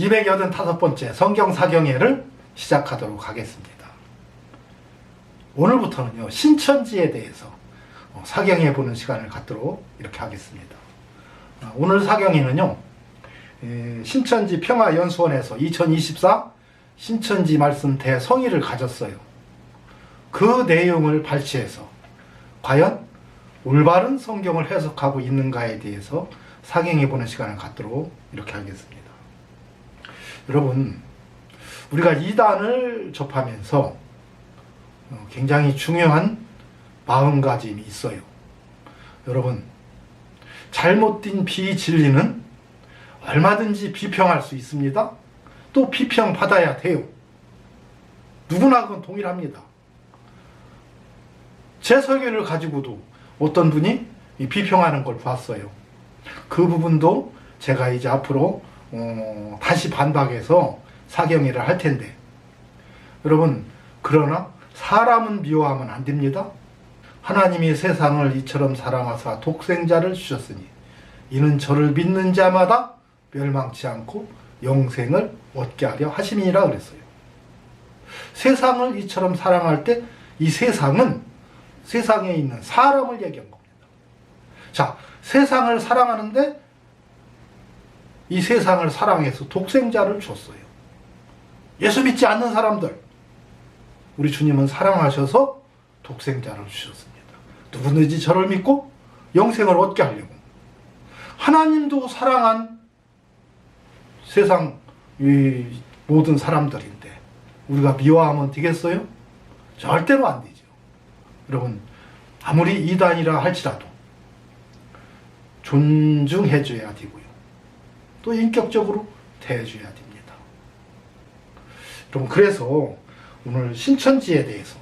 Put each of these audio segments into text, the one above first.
285번째 성경 사경회를 시작하도록 하겠습니다. 오늘부터는요, 신천지에 대해서 사경해 보는 시간을 갖도록 이렇게 하겠습니다. 오늘 사경회는요, 신천지 평화연수원에서 2024 신천지 말씀 대성의를 가졌어요. 그 내용을 발췌해서 과연 올바른 성경을 해석하고 있는가에 대해서 사경해 보는 시간을 갖도록 이렇게 하겠습니다. 여러분, 우리가 이단을 접하면서 굉장히 중요한 마음가짐이 있어요. 여러분, 잘못된 비진리는 얼마든지 비평할 수 있습니다. 또 비평받아야 돼요. 누구나 그건 동일합니다. 제 설교를 가지고도 어떤 분이 비평하는 걸 봤어요. 그 부분도 제가 이제 앞으로 다시 반박해서 사경회를 할 텐데, 여러분, 그러나 사람은 미워하면 안 됩니다. 하나님이 세상을 이처럼 사랑하사 독생자를 주셨으니 이는 저를 믿는 자마다 멸망치 않고 영생을 얻게 하려 하심이니라 그랬어요. 세상을 이처럼 사랑할 때 이 세상은 세상에 있는 사람을 얘기한 겁니다. 자, 세상을 사랑하는데 이 세상을 사랑해서 독생자를 줬어요. 예수 믿지 않는 사람들, 우리 주님은 사랑하셔서 독생자를 주셨습니다. 누구든지 저를 믿고 영생을 얻게 하려고. 하나님도 사랑한 세상 이 모든 사람들인데 우리가 미워하면 되겠어요? 절대로 안 되죠. 여러분, 아무리 이단이라 할지라도 존중해줘야 되고요. 또 인격적으로 대해줘야 됩니다. 여러분, 그래서 오늘 신천지에 대해서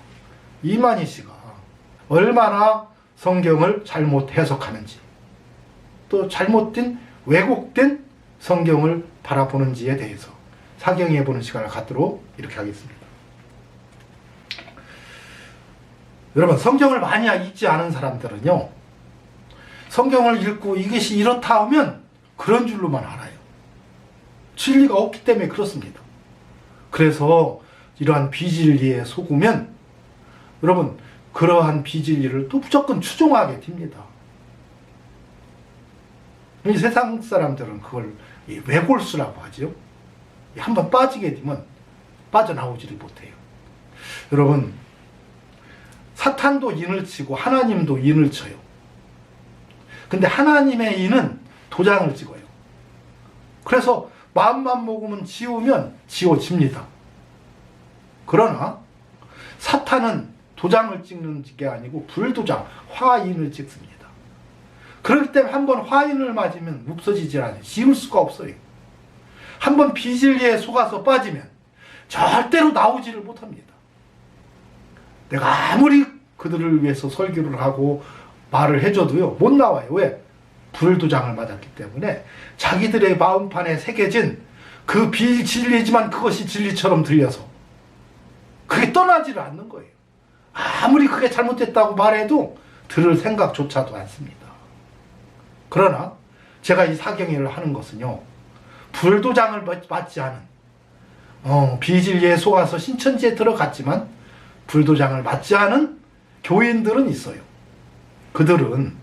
이만희 씨가 얼마나 성경을 잘못 해석하는지, 또 잘못된 왜곡된 성경을 바라보는지에 대해서 사경해 보는 시간을 갖도록 이렇게 하겠습니다. 여러분, 성경을 많이 읽지 않은 사람들은요, 성경을 읽고 이것이 이렇다 하면 그런 줄로만 알아요. 진리가 없기 때문에 그렇습니다. 그래서 이러한 비진리에 속으면 여러분, 그러한 비진리를 또 무조건 추종하게 됩니다. 이 세상 사람들은 그걸 외골수라고 하죠. 한번 빠지게 되면 빠져나오지를 못해요. 여러분, 사탄도 인을 치고 하나님도 인을 쳐요. 근데 하나님의 인은 도장을 찍어요. 그래서 마음만 먹으면 지우면 지워집니다. 그러나 사탄은 도장을 찍는 게 아니고 불도장, 화인을 찍습니다. 그렇기 때문에 한번 화인을 맞으면 없어지질 않아요. 지울 수가 없어요. 한번 비진리에 속아서 빠지면 절대로 나오지를 못합니다. 내가 아무리 그들을 위해서 설교를 하고 말을 해줘도요, 못 나와요. 왜? 불도장을 맞았기 때문에 자기들의 마음판에 새겨진 그 비진리지만 그것이 진리처럼 들려서 그게 떠나지를 않는 거예요. 아무리 그게 잘못됐다고 말해도 들을 생각조차도 않습니다. 그러나 제가 이 사경회를 하는 것은요, 불도장을 맞지 않은 비진리에 속아서 신천지에 들어갔지만 불도장을 맞지 않은 교인들은 있어요. 그들은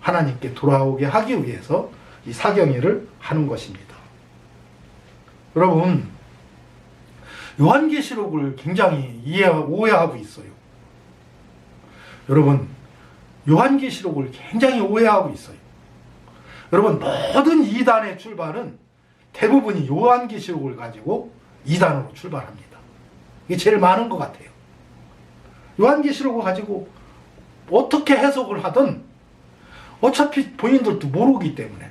하나님께 돌아오게 하기 위해서 이 사경회를 하는 것입니다. 여러분, 요한계시록을 굉장히 오해하고 있어요. 여러분, 요한계시록을 굉장히 오해하고 있어요. 여러분, 모든 이단의 출발은 대부분이 요한계시록을 가지고 이단으로 출발합니다. 이게 제일 많은 것 같아요. 요한계시록을 가지고 어떻게 해석을 하든 어차피 본인들도 모르기 때문에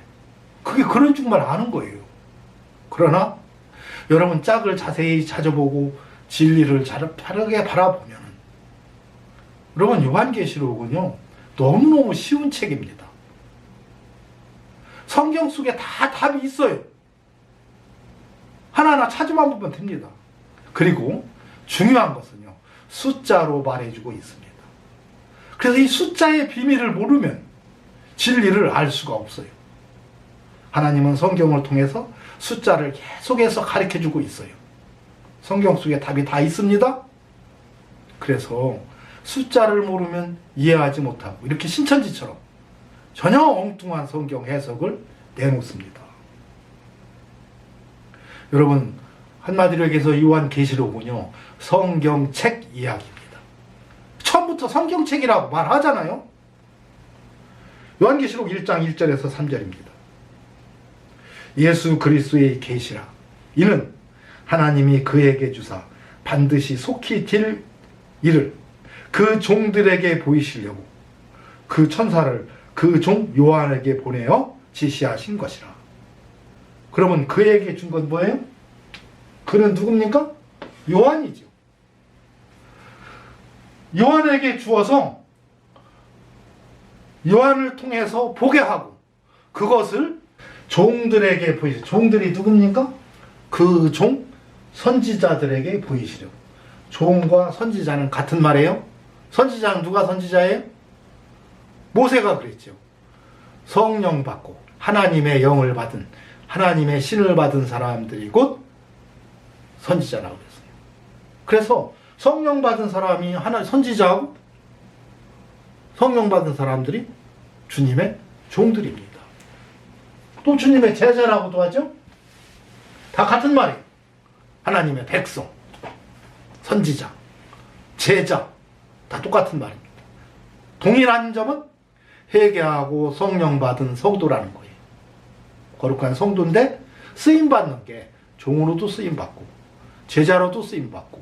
그게 그런 줄만 아는 거예요. 그러나 여러분, 짝을 자세히 찾아보고 진리를 바르게 바라보면 여러분, 요한계시록은요, 너무너무 쉬운 책입니다. 성경 속에 다 답이 있어요. 하나하나 찾아만 보면 됩니다. 그리고 중요한 것은요, 숫자로 말해주고 있습니다. 그래서 이 숫자의 비밀을 모르면 진리를 알 수가 없어요. 하나님은 성경을 통해서 숫자를 계속해서 가르쳐주고 있어요. 성경 속에 답이 다 있습니다. 그래서 숫자를 모르면 이해하지 못하고 이렇게 신천지처럼 전혀 엉뚱한 성경 해석을 내놓습니다. 여러분, 한마디로 얘기해서 요한계시록은요, 성경책 이야기입니다. 처음부터 성경책이라고 말하잖아요. 요한계시록 1장 1절에서 3절입니다. 예수 그리스도의 계시라. 이는 하나님이 그에게 주사 반드시 속히 될 일을 그 종들에게 보이시려고 그 천사를 그 종 요한에게 보내어 지시하신 것이라. 그러면 그에게 준 건 뭐예요? 그는 누굽니까? 요한이죠. 요한에게 주어서 요한을 통해서 보게 하고 그것을 종들에게 보이시려. 종들이 누굽니까? 그 종 선지자들에게 보이시려고. 종과 선지자는 같은 말이에요. 선지자는 누가 선지자예요? 모세가 그랬죠. 성령 받고 하나님의 영을 받은, 하나님의 신을 받은 사람들이 곧 선지자라고 그랬어요. 그래서 성령 받은 사람이 하나 선지자하고 성령 받은 사람들이 주님의 종들입니다. 또 주님의 제자라고도 하죠. 다 같은 말이에요. 하나님의 백성, 선지자, 제자, 다 똑같은 말입니다. 동일한 점은 회개하고 성령 받은 성도라는 거예요. 거룩한 성도인데 쓰임받는 게 종으로도 쓰임받고 제자로도 쓰임받고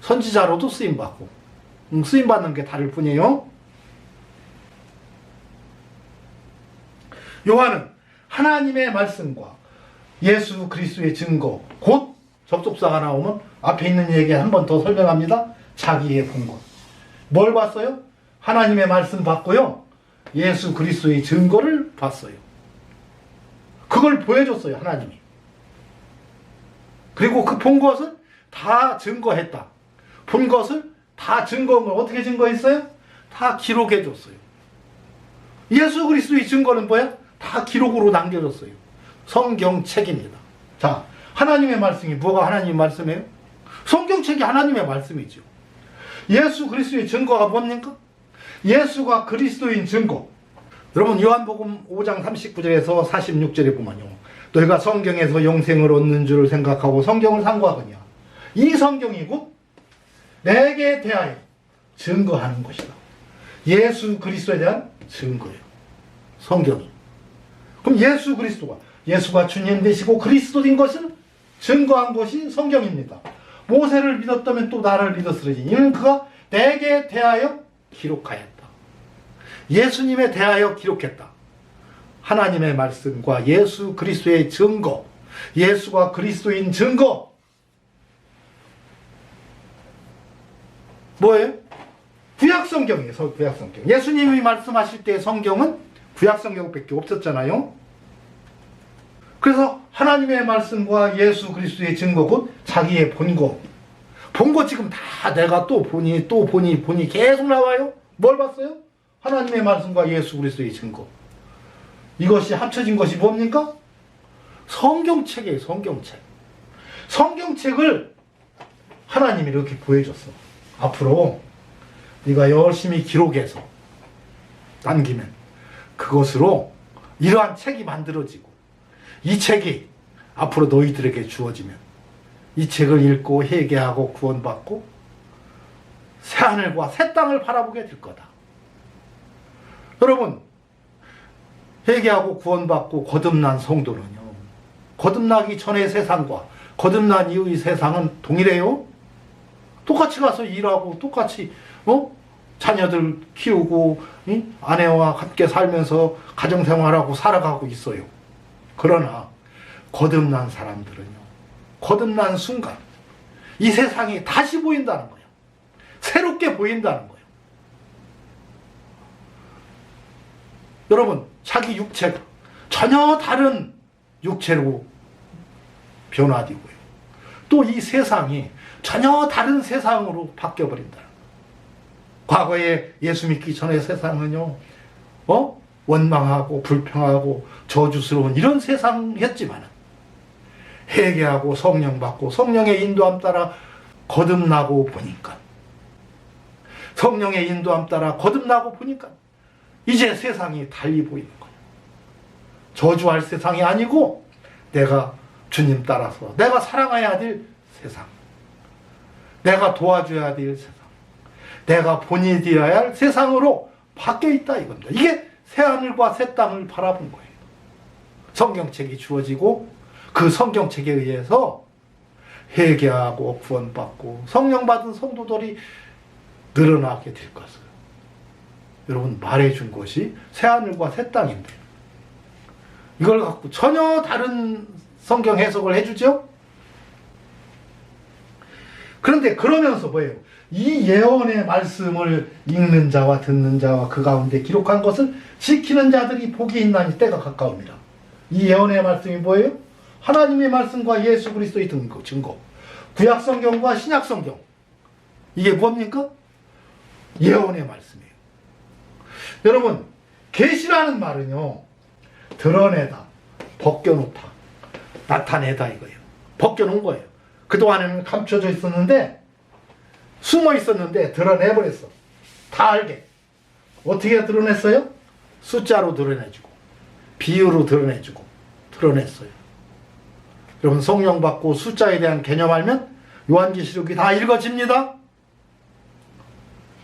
선지자로도 쓰임받고 쓰임받는 게 다를 뿐이에요. 요한은 하나님의 말씀과 예수 그리스도의 증거, 곧 접속사가 나오면 앞에 있는 얘기 한 번 더 설명합니다. 자기의 본 것. 뭘 봤어요? 하나님의 말씀 봤고요. 예수 그리스도의 증거를 봤어요. 그걸 보여줬어요, 하나님이. 그리고 그 본 것은 다 증거했다. 본 것을 다 증거한 걸 어떻게 증거했어요? 다 기록해줬어요. 예수 그리스도의 증거는 뭐야? 다 기록으로 남겨줬어요. 성경책입니다. 자, 하나님의 말씀이 뭐가 하나님의 말씀이에요? 성경책이 하나님의 말씀이죠. 예수 그리스도의 증거가 뭡니까? 예수가 그리스도인 증거. 여러분, 요한복음 5장 39절에서 46절에 보면요, 너희가 성경에서 영생을 얻는 줄을 생각하고 성경을 상고하거냐. 이 성경이 곧 내게 대하여 증거하는 것이다. 예수 그리스도에 대한 증거예요, 성경이. 그럼 예수가 주님 되시고 그리스도인 것을 증거한 것이 성경입니다. 모세를 믿었다면 또 나를 믿었으리니 이는 그가 내게 대하여 기록하였다. 예수님에 대하여 기록했다. 하나님의 말씀과 예수 그리스도의 증거, 예수가 그리스도인 증거. 뭐예요? 구약성경이에요. 구약성경. 예수님이 말씀하실 때 성경은 구약성경밖에 없었잖아요. 그래서 하나님의 말씀과 예수 그리스도의 증거, 곧 자기의 본거. 본거 지금 다 내가 또 보니 계속 나와요. 뭘 봤어요? 하나님의 말씀과 예수 그리스도의 증거. 이것이 합쳐진 것이 뭡니까? 성경책이에요, 성경책. 성경책을 하나님이 이렇게 보여줬어. 앞으로 네가 열심히 기록해서 남기면 그것으로 이러한 책이 만들어지고 이 책이 앞으로 너희들에게 주어지면 이 책을 읽고 회개하고 구원받고 새하늘과 새 땅을 바라보게 될 거다. 여러분, 회개하고 구원받고 거듭난 성도는요, 거듭나기 전의 세상과 거듭난 이후의 세상은 동일해요. 똑같이 가서 일하고 똑같이 자녀들 키우고 아내와 함께 살면서 가정생활하고 살아가고 있어요. 그러나 거듭난 사람들은요, 거듭난 순간 이 세상이 다시 보인다는 거예요. 새롭게 보인다는 거예요. 여러분, 자기 육체가 전혀 다른 육체로 변화되고요. 또 이 세상이 전혀 다른 세상으로 바뀌어버린다. 과거에 예수 믿기 전의 세상은요, 원망하고 불평하고 저주스러운 이런 세상이었지만 회개하고 성령 받고 성령의 인도함 따라 거듭나고 보니까 성령의 인도함 따라 거듭나고 보니까 이제 세상이 달리 보이는 거예요. 저주할 세상이 아니고 내가 주님 따라서 내가 사랑해야 될 세상, 내가 도와줘야 될 세상, 내가 본이 되어야 할 세상으로 바뀌어 있다 이겁니다. 이게 새하늘과 새 땅을 바라본 거예요. 성경책이 주어지고 그 성경책에 의해서 회개하고 구원받고 성령 받은 성도들이 늘어나게 될 것을 여러분 말해준 것이 새하늘과 새 땅인데 이걸 갖고 전혀 다른 성경 해석을 해주죠. 그런데 그러면서 뭐예요? 이 예언의 말씀을 읽는 자와 듣는 자와 그 가운데 기록한 것을 지키는 자들이 복이 있나니 때가 가까웁니다. 이 예언의 말씀이 뭐예요? 하나님의 말씀과 예수 그리스도의 증거, 구약 성경과 신약 성경. 이게 뭡니까? 예언의 말씀이에요. 여러분, 계시라는 말은요, 드러내다, 벗겨놓다, 나타내다 이거예요. 벗겨놓은 거예요. 그동안에는 감춰져 있었는데, 숨어 있었는데 드러내버렸어. 다 알게. 어떻게 드러냈어요? 숫자로 드러내주고, 비유로 드러내주고, 드러냈어요. 여러분, 성령 받고 숫자에 대한 개념 알면 요한계시록이 다 읽어집니다.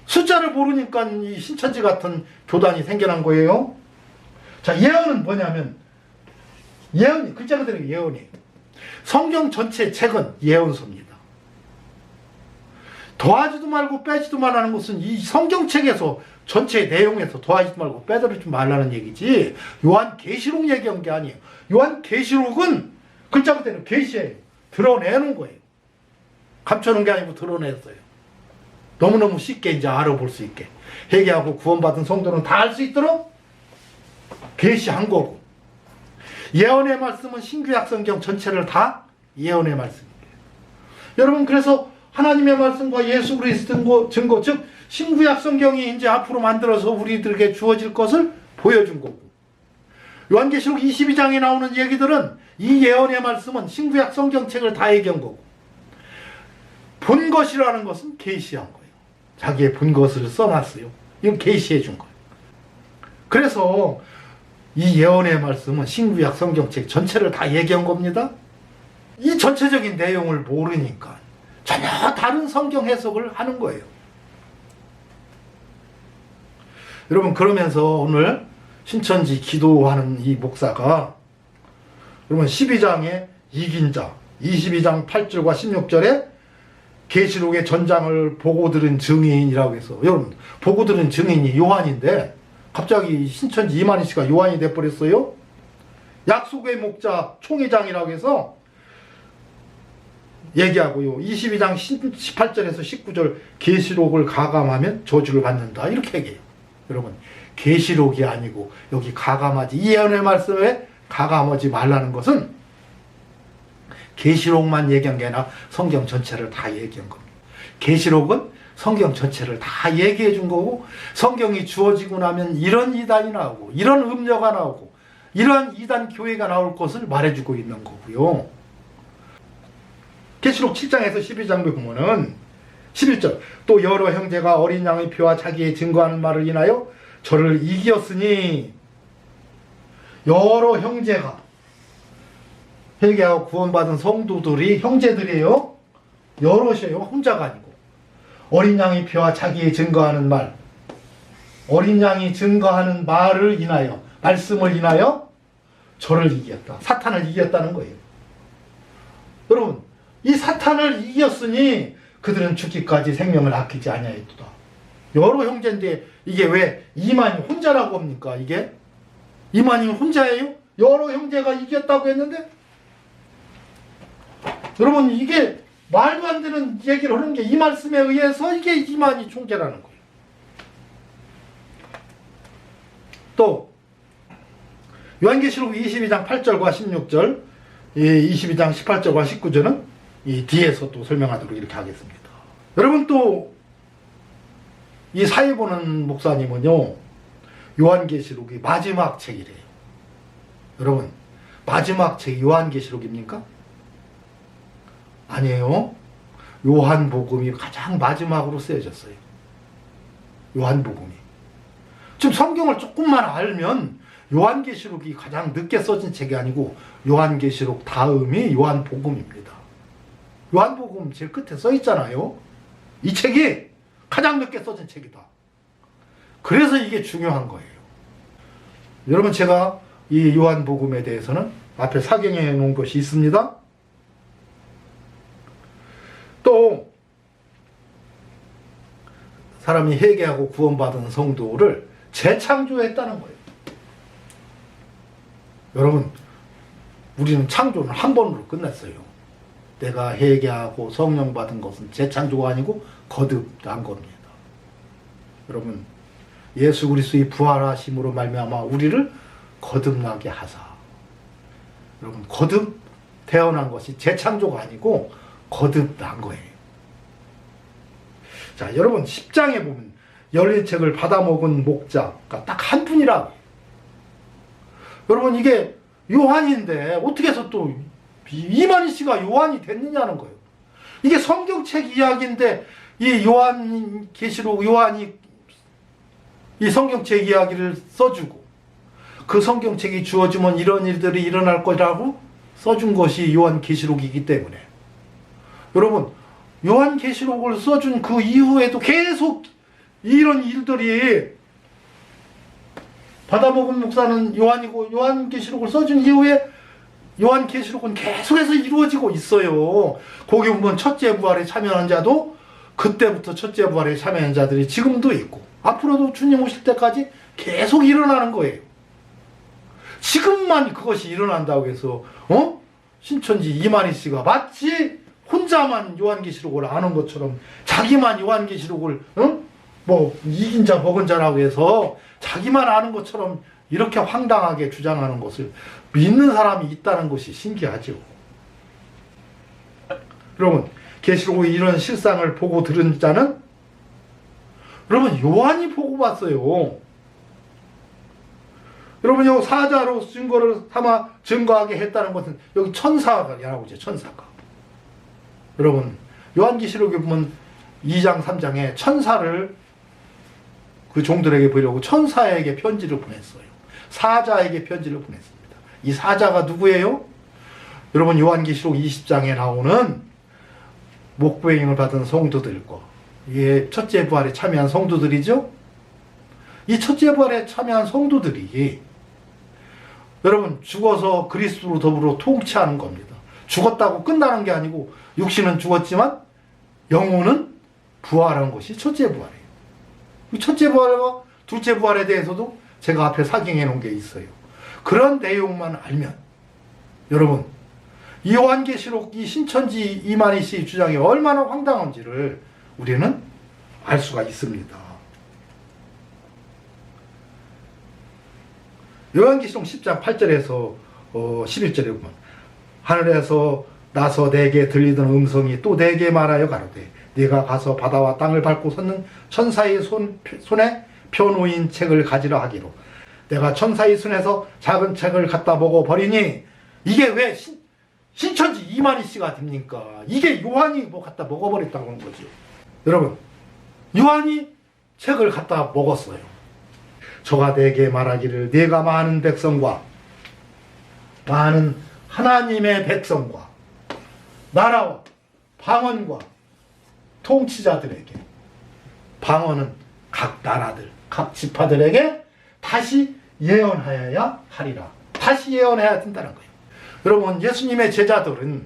숫자를 모르니까 이 신천지 같은 교단이 생겨난 거예요. 자, 예언은 뭐냐면, 예언이, 글자 그대로 예언이에요. 성경 전체 책은 예언서입니다. 더하지도 말고 빼지도 말라는 것은 이 성경책에서 전체 내용에서 더하지도 말고 빼들지 말라는 얘기지 요한계시록 얘기한 게 아니에요. 요한계시록은 글자 그대로 계시예요. 드러내는 거예요. 감춰놓은 게 아니고 드러냈어요. 너무너무 쉽게 이제 알아볼 수 있게 회개하고 구원받은 성도는 다 알 수 있도록 계시한 거고, 예언의 말씀은 신구약 성경 전체를 다 예언의 말씀이에요. 여러분, 그래서 하나님의 말씀과 예수 그리스도 증거, 즉 신구약 성경이 이제 앞으로 만들어서 우리들에게 주어질 것을 보여준 거고, 요한계시록 22장에 나오는 얘기들은 이 예언의 말씀은 신구약 성경책을 다 얘기한 거고, 본 것이라는 것은 계시한 거예요. 자기의 본 것을 써놨어요. 이건 계시해 준 거예요. 그래서 이 예언의 말씀은 신구약 성경책 전체를 다 얘기한 겁니다. 이 전체적인 내용을 모르니까 전혀 다른 성경 해석을 하는 거예요. 여러분, 그러면서 오늘 신천지 기도하는 이 목사가 여러분 12장에 이긴 자, 22장 8절과 16절에 계시록의 전장을 보고 들은 증인이라고 해서, 여러분 보고 들은 증인이 요한인데 갑자기 신천지 이만희 씨가 요한이 돼버렸어요. 약속의 목자 총회장이라고 해서 얘기하고요. 22장 18절에서 19절 계시록을 가감하면 저주를 받는다 이렇게 얘기해요. 여러분, 계시록이 아니고 여기 가감하지, 이 예언의 말씀에 가감하지 말라는 것은 계시록만 얘기한 게 아니라 성경 전체를 다 얘기한 겁니다. 계시록은 성경 전체를 다 얘기해 준 거고, 성경이 주어지고 나면 이런 이단이 나오고 이런 음녀가 나오고 이러한 이단 교회가 나올 것을 말해주고 있는 거고요. 계시록 7장에서 12장도 보면은 11절, 또 여러 형제가 어린 양의 피와 자기의 증거하는 말을 인하여 저를 이겼으니, 여러 형제가, 회개하고 구원받은 성도들이 형제들이에요. 여럿이에요. 혼자가 아니고. 어린 양의 피와 자기의 증거하는 말, 어린 양이 증거하는 말을 인하여, 말씀을 인하여 저를 이겼다. 사탄을 이겼다는 거예요. 여러분, 이 사탄을 이겼으니 그들은 죽기까지 생명을 아끼지 아니하였도다. 여러 형제인데 이게 왜 이만희 혼자라고 합니까? 이게 이만희 혼자예요? 여러 형제가 이겼다고 했는데, 여러분 이게 말도 안 되는 얘기를 하는 게 이 말씀에 의해서 이게 이만희 총재라는 거예요. 또 요한계시록 22장 8절과 16절, 22장 18절과 19절은 이 뒤에서 또 설명하도록 이렇게 하겠습니다. 여러분, 또 이 사회 보는 목사님은요, 요한계시록이 마지막 책이래요. 여러분, 마지막 책이 요한계시록입니까? 아니에요. 요한복음이 가장 마지막으로 쓰여졌어요. 요한복음이. 지금 성경을 조금만 알면 요한계시록이 가장 늦게 써진 책이 아니고 요한계시록 다음이 요한복음입니다. 요한복음 제일 끝에 써 있잖아요. 이 책이 가장 늦게 써진 책이다. 그래서 이게 중요한 거예요. 여러분, 제가 이 요한복음에 대해서는 앞에 사경해 놓은 것이 있습니다. 또 사람이 회개하고 구원받은 성도를 재창조했다는 거예요. 여러분, 우리는 창조는 한 번으로 끝났어요. 내가 회개하고 성령 받은 것은 재창조가 아니고 거듭난 겁니다. 여러분, 예수 그리스도의 부활하심으로 말미암아 우리를 거듭나게 하사. 여러분, 거듭 태어난 것이 재창조가 아니고 거듭난 거예요. 자, 여러분, 10장에 보면 열린 책을 받아먹은 목자가 딱 한 분이라고. 여러분, 이게 요한인데 어떻게 해서 또 이만희 씨가 요한이 됐느냐는 거예요. 이게 성경책 이야기인데 이 요한계시록 요한이 이 성경책 이야기를 써주고 그 성경책이 주어지면 이런 일들이 일어날 거라고 써준 것이 요한계시록이기 때문에 여러분, 요한계시록을 써준 그 이후에도 계속 이런 일들이 받아먹은 목사는 요한이고 요한계시록을 써준 이후에 요한계시록은 계속해서 이루어지고 있어요. 거기 보면 첫째 부활에 참여한 자도 그때부터 첫째 부활에 참여한 자들이 지금도 있고 앞으로도 주님 오실 때까지 계속 일어나는 거예요. 지금만 그것이 일어난다고 해서 신천지 이만희 씨가 마치 혼자만 요한계시록을 아는 것처럼 자기만 요한계시록을 뭐 이긴 자 먹은 자라고 해서 자기만 아는 것처럼 이렇게 황당하게 주장하는 것을 믿는 사람이 있다는 것이 신기하죠. 여러분, 계시록의 이런 실상을 보고 들은 자는 여러분 요한이 보고 봤어요. 여러분, 요 사자로 증거를 삼아 증거하게 했다는 것은 여기 천사가라고 하죠. 천사가. 여러분, 요한계시록에 보면 2장 3장에 천사를 그 종들에게 보이려고 천사에게 편지를 보냈어요. 사자에게 편지를 보냈습니다. 이 사자가 누구예요? 여러분, 요한계시록 20장에 나오는 목부행을 받은 성도들과 이게 첫째 부활에 참여한 성도들이죠. 이 첫째 부활에 참여한 성도들이 여러분 죽어서 그리스도로 더불어 통치하는 겁니다. 죽었다고 끝나는 게 아니고 육신은 죽었지만 영혼은 부활한 것이 첫째 부활이에요. 첫째 부활과 둘째 부활에 대해서도 제가 앞에 사경해 놓은 게 있어요. 그런 내용만 알면 여러분, 이 요한계시록 이 신천지 이만희 씨의 주장이 얼마나 황당한지를 우리는 알 수가 있습니다. 요한계시록 10장 8절에서 11절에 보면 하늘에서 나서 내게 들리던 음성이 또 내게 말하여 가로되 네가 가서 바다와 땅을 밟고 섰는 천사의 손에 펴놓인 책을 가지라 하기로 내가 천사의 손에서 작은 책을 갖다 먹어버리니 이게 왜 신천지 이만희 씨가 됩니까? 이게 요한이 뭐 갖다 먹어버렸다고 하는 거죠. 여러분, 요한이 책을 갖다 먹었어요. 저가 내게 말하기를 네가 많은 백성과 많은 하나님의 백성과 나라와 방언과 통치자들에게, 방언은 각 나라들 각 지파들에게 다시 예언하여야 하리라. 다시 예언해야 된다는 거예요. 여러분, 예수님의 제자들은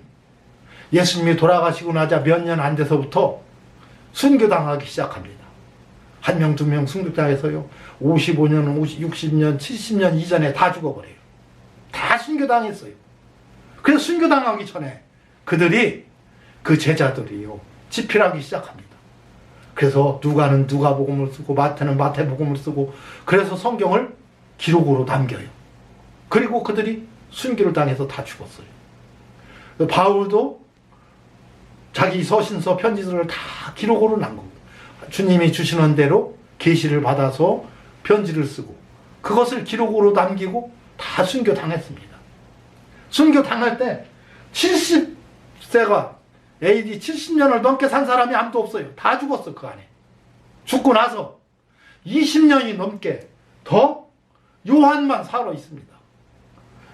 예수님이 돌아가시고 나자 몇 년 안 돼서부터 순교당하기 시작합니다. 한 명, 두 명 순교당해서요 55년, 60년, 70년 이전에 다 죽어버려요. 다 순교당했어요. 그래서 순교당하기 전에 그들이, 그 제자들이요, 집필하기 시작합니다. 그래서 누가는 누가복음을 쓰고 마태는 마태복음을 쓰고 그래서 성경을 기록으로 남겨요. 그리고 그들이 순교를 당해서 다 죽었어요. 바울도 자기 서신서 편지들을 다 기록으로 남기고 주님이 주시는 대로 계시를 받아서 편지를 쓰고 그것을 기록으로 남기고 다 순교당했습니다. 순교당할 때 70세가 AD 70년을 넘게 산 사람이 아무도 없어요. 다 죽었어, 그 안에. 죽고 나서 20년이 넘게 더 요한만 살아 있습니다.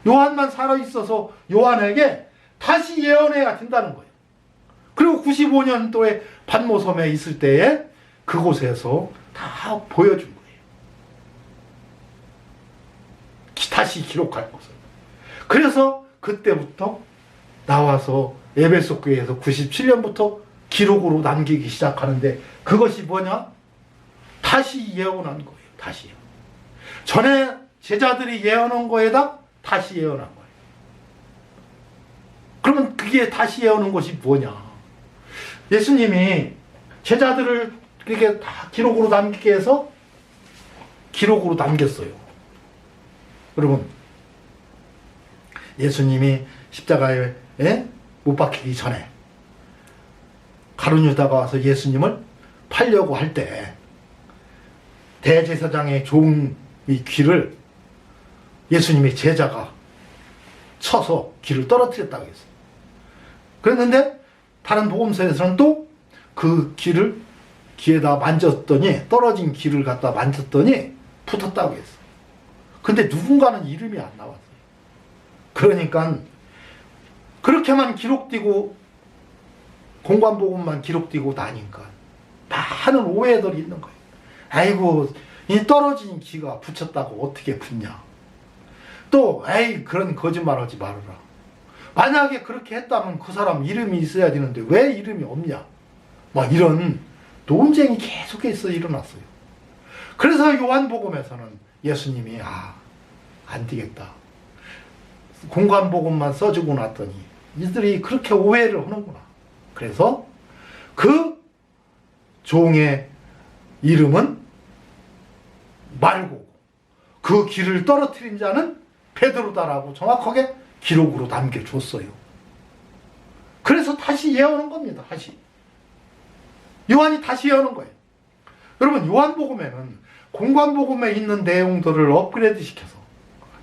요한만 살아 있어서 요한에게 다시 예언해야 된다는 거예요. 그리고 95년도에 pat모섬에 있을 때에 그곳에서 다 보여준 거예요. 다시 기록할 것을. 그래서 그때부터 나와서 에베소 교회에서 97년부터 기록으로 남기기 시작하는데 그것이 뭐냐? 다시 예언한 거예요. 다시요. 전에 제자들이 예언한 거에다 다시 예언한 거예요. 그러면 그게 다시 예언한 것이 뭐냐? 예수님이 제자들을 이렇게 다 기록으로 남기게 해서 기록으로 남겼어요. 여러분, 예수님이 십자가에 못 박히기 전에 가룟 유다가 와서 예수님을 팔려고 할 때 대제사장의 종의 귀를 예수님의 제자가 쳐서 귀를 떨어뜨렸다고 했어요. 그랬는데 다른 복음서에서는 또 그 귀를 귀에다 만졌더니 떨어진 귀를 갖다 만졌더니 붙었다고 했어요. 근데 누군가는 이름이 안 나왔어요. 그러니까 그렇게만 기록되고 공관복음만 기록되고 나니까 많은 오해들이 있는 거예요. 아이고, 이 떨어진 귀가 붙였다고 어떻게 붙냐. 또 에이, 그런 거짓말 하지 말아라. 만약에 그렇게 했다면 그 사람 이름이 있어야 되는데 왜 이름이 없냐. 막 이런 논쟁이 계속해서 일어났어요. 그래서 요한복음에서는 예수님이 안 되겠다. 공관복음만 써주고 났더니 이들이 그렇게 오해를 하는구나. 그래서 그 종의 이름은 말고 그 길을 떨어뜨린 자는 베드로다라고 정확하게 기록으로 남겨줬어요. 그래서 다시 예언한 겁니다. 다시. 요한이 다시 예언한 거예요. 여러분, 요한복음에는 공관복음에 있는 내용들을 업그레이드 시켜서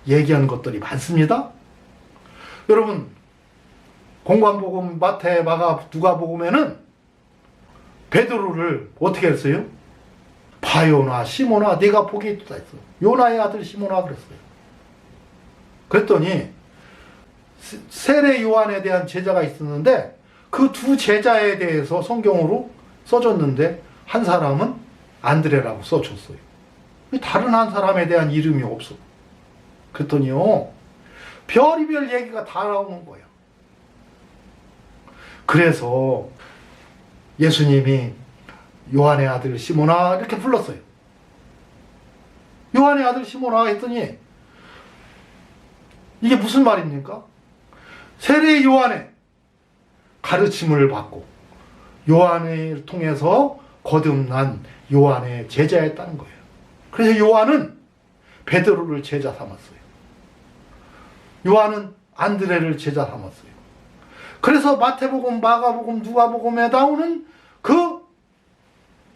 얘기한 것들이 많습니다. 여러분, 공관복음, 마태, 마가, 누가복음에는 베드로를 어떻게 했어요? 바요나 시모나 네가 복이 있다 했어요. 요나의 아들 시모나 그랬어요. 그랬더니 세례 요한에 대한 제자가 있었는데 그 두 제자에 대해서 성경으로 써줬는데 한 사람은 안드레라고 써줬어요. 다른 한 사람에 대한 이름이 없어. 그랬더니요, 별의별 얘기가 다 나오는 거예요. 그래서 예수님이 요한의 아들 시모나 이렇게 불렀어요. 요한의 아들 시모나 했더니 이게 무슨 말입니까? 세례 요한의 가르침을 받고 요한을 통해서 거듭난 요한의 제자였다는 거예요. 그래서 요한은 베드로를 제자 삼았어요. 요한은 안드레를 제자 삼았어요. 그래서 마태복음, 마가복음, 누가복음에 나오는 그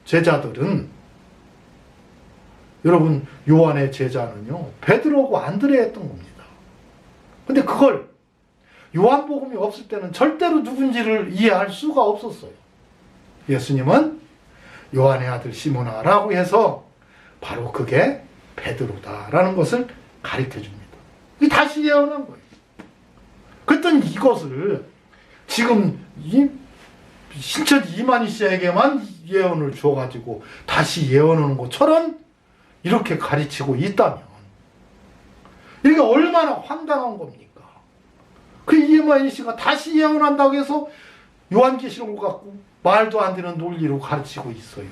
제자들은, 여러분, 요한의 제자는요 베드로고 안드레였던 겁니다. 근데 그걸 요한복음이 없을 때는 절대로 누군지를 이해할 수가 없었어요. 예수님은 요한의 아들 시모나라고 해서 바로 그게 베드로다라는 것을 가르쳐 줍니다. 다시 예언한 거예요. 그랬더니 이것을 지금 신천 이만희 씨에게만 예언을 줘가지고 다시 예언하는 것처럼 이렇게 가르치고 있다면 이게 얼마나 황당한 겁니까? 그 이만희 씨가 다시 예언한다고 해서 요한계시록을 갖고 말도 안 되는 논리로 가르치고 있어요.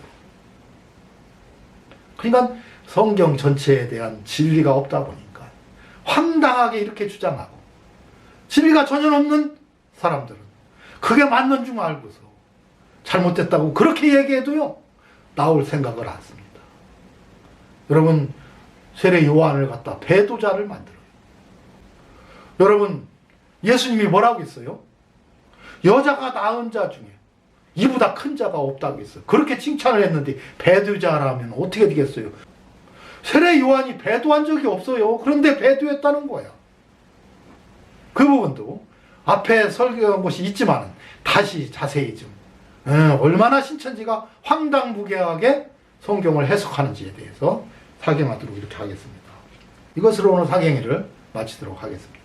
그러니까 성경 전체에 대한 진리가 없다 보니까 황당하게 이렇게 주장하고, 진리가 전혀 없는 사람들은 그게 맞는 줄 알고서 잘못됐다고 그렇게 얘기해도요 나올 생각을 않습니다. 여러분, 세례 요한을 갖다 배도자를 만들어요. 여러분, 예수님이 뭐라고 했어요? 여자가 낳은 자 중에 이보다 큰 자가 없다고 했어요. 그렇게 칭찬을 했는데 배도자라면 어떻게 되겠어요? 세례 요한이 배도한 적이 없어요. 그런데 배도했다는 거야. 그 부분도 앞에 설교한 곳이 있지만 다시 자세히 좀 얼마나 신천지가 황당무계하게 성경을 해석하는지에 대해서 사경하도록 이렇게 하겠습니다. 이것으로 오늘 사경회를 마치도록 하겠습니다.